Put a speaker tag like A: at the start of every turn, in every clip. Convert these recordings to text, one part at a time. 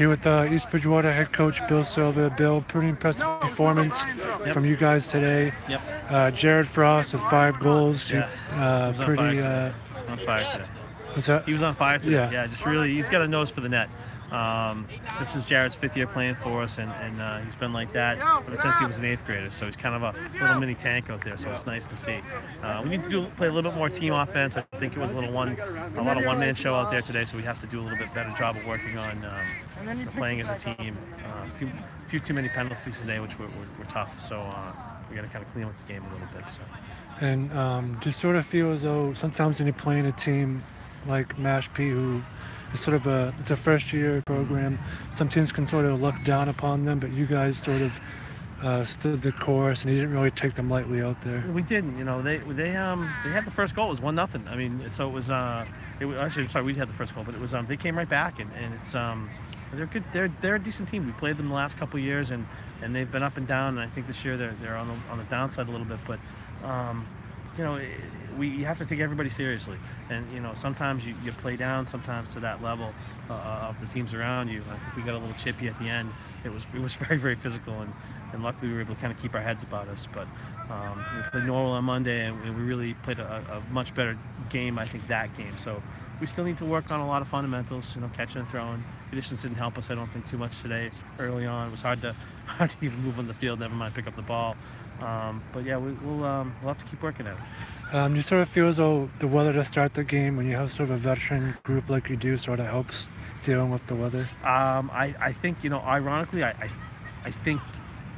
A: Here with East Bridgewater head coach Bill Silva. Bill, pretty impressive performance from you guys today. Jared Frost with 5 goals.
B: Yeah,
A: Pretty.
B: On fire today.
A: What's that?
B: He was on fire today.
A: Yeah.
B: Yeah, just really, he's got a nose for the net. This is Jared's 5th year playing for us, and he's been like that ever since he was an 8th grader. So he's kind of a little mini tank out there. So it's nice to see. We need to play a little bit more team offense. I think it was a lot of one-man show out there today. So we have to do a little bit better job of working on playing as a team. A few too many penalties today, which were tough. So we got to kind of clean up the game a little bit. So.
A: And just sort of feel as though sometimes when you're playing a team like Mashpee, who is sort of it's a first-year program, some teams can sort of look down upon them, but you guys sort of stood the course, and you didn't really take them lightly out there.
B: We didn't, you know. They had the first goal. It was 1-0. I mean, so it was actually, sorry, we had the first goal, but it was they came right back, and it's they're good. They're a decent team. We played them the last couple of years, and they've been up and down. And I think this year they're on the downside a little bit, but. You know, you have to take everybody seriously, and you know sometimes you play down sometimes to that level of the teams around you. I think we got a little chippy at the end. It was very, very physical, and luckily we were able to kind of keep our heads about us. But we played Norwell on Monday, and we really played a much better game, I think, that game. So we still need to work on a lot of fundamentals, you know, catching and throwing. Conditions didn't help us, I don't think, too much today. Early on, it was hard to even move on the field, never mind pick up the ball. But yeah, we'll have to keep working at it.
A: You sort of feel as though the weather to start the game, when you have sort of a veteran group like you do, sort of helps dealing with the weather.
B: I think, you know, ironically, I think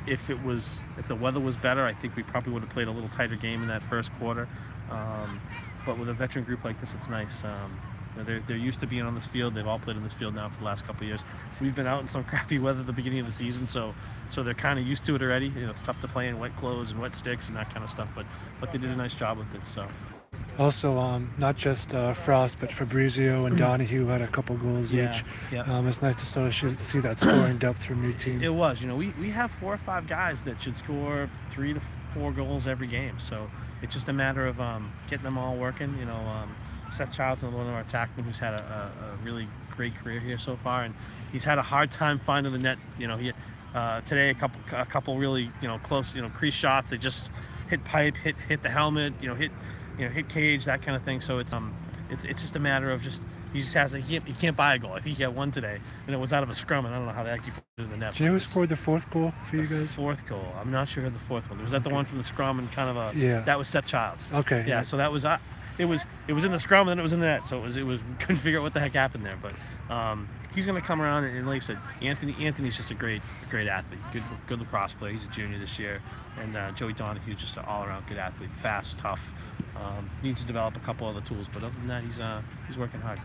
B: if the weather was better, I think we probably would have played a little tighter game in that first quarter. But with a veteran group like this, it's nice. They're used to being on this field. They've all played on this field now for the last couple of years. We've been out in some crappy weather at the beginning of the season, so they're kind of used to it already. You know, it's tough to play in wet clothes and wet sticks and that kind of stuff, but they did a nice job with it. So.
A: Also, not just Frost, but Fabrizio and Donahue had a couple goals each.
B: Yeah.
A: It's nice to sort of see that scoring depth from your team.
B: It was. You know, we have 4 or 5 guys that should score 3 to 4 goals every game. So it's just a matter of getting them all working. You know, Seth Child's one of our attackmen who's had a really great career here so far, and he's had a hard time finding the net. You know, he today a couple really, you know, close, you know, crease shots. They just hit pipe, hit the helmet, hit cage, that kind of thing. So it's just a matter of he just has he can't buy a goal. I think he had one today, and it was out of a scrum, and I don't know how they actually put it in the net.
A: Do you know who scored the 4th goal for you guys?
B: 4th goal. I'm not sure who the 4th one. Was that the one from the scrum and kind of a?
A: Yeah.
B: That was Seth Childs.
A: Okay.
B: Yeah. So that was it was in the scrum and then it was in the net. So it was couldn't figure out what the heck happened there. But he's going to come around, and like I said, Anthony's just a great athlete. Good lacrosse player. He's a junior this year, and Joey Donahue's just an all-around good athlete. Fast, tough. Needs to develop a couple other tools, but other than that, he's working hard.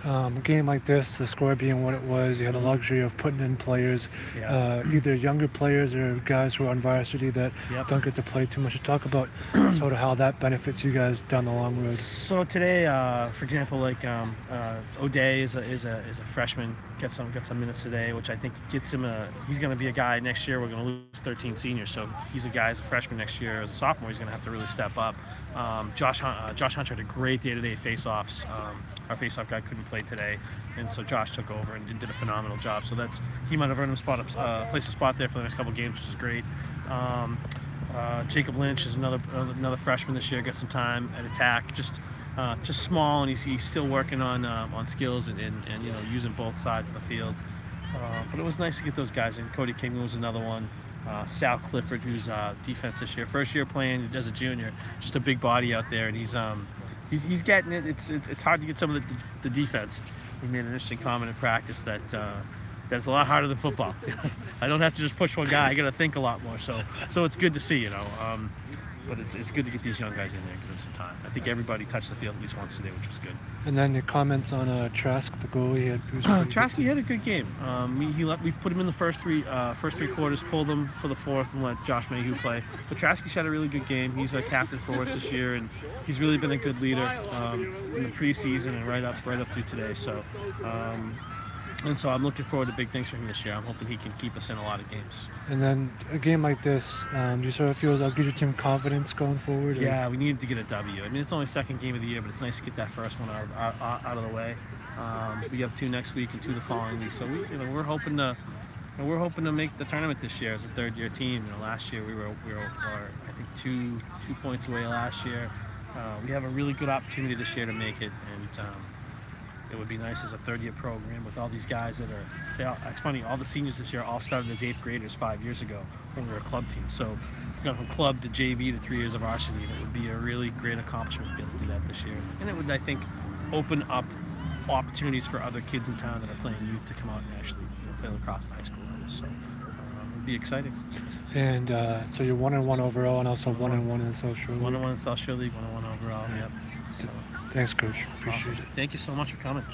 A: A game like this, the score being what it was, you had the luxury of putting in players, either younger players or guys who are on varsity that don't get to play too much. To talk about sort of how that benefits you guys down the long road.
B: So today, for example, like O'Day is a freshman, get some minutes today, which I think gets him he's going to be a guy next year. We're going to lose 13 seniors, so he's a guy as a freshman next year. As a sophomore, he's going to have to really step up. Josh Hunter had a great day today face-offs. Our face-off guy couldn't play today, and so Josh took over and did a phenomenal job. So he might have earned him place a spot there for the next couple of games, which is great. Jacob Lynch is another freshman this year. Got some time at attack, just small, and he's still working on skills and you know, using both sides of the field. But it was nice to get those guys in. Cody Kingman was another one. Sal Clifford, who's defense this year, first year playing as a junior, just a big body out there, and he's getting it. It's hard to get some of the defense. He made an interesting comment in practice that it's a lot harder than football. I don't have to just push one guy. I got to think a lot more. So it's good to see, you know. But it's good to get these young guys in there and give them some time. I think everybody touched the field at least once today, which was good.
A: And then your comments on Trask, the goalie.
B: Trask, he had a good game. We put him in the first three quarters, pulled him for the 4th, and let Josh Mayhew play. But Trask's had a really good game. He's a captain for us this year, and he's really been a good leader in the preseason and right up through today. So. And so I'm looking forward to big things for him this year. I'm hoping he can keep us in a lot of games.
A: And then a game like this, do you sort of feel as though gives your team confidence going forward?
B: Yeah, we needed to get a W. I mean, it's only 2nd game of the year, but it's nice to get that first one out of the way. We have 2 next week and 2 the following week. So we're hoping to. And we're hoping to make the tournament this year as a third-year team. Last year we were I think two points away last year. We have a really good opportunity this year to make it, and it would be nice as a third-year program with all these guys that are. It's funny, all the seniors this year all started as 8th graders 5 years ago when we were a club team. So gone from club to JV to 3 years of varsity. It would be a really great accomplishment to be able to do that this year, and it would, I think, open up opportunities for other kids in town that are playing youth to come out and actually play lacrosse at high school level. So it would be exciting.
A: And so you're 1-1 overall, and also 1-1 in the South Shore League.
B: 1-1 in South Shore League, 1-1 overall. Yep. So,
A: thanks, Coach. Appreciate
B: awesome.
A: it.
B: Thank you so much for coming.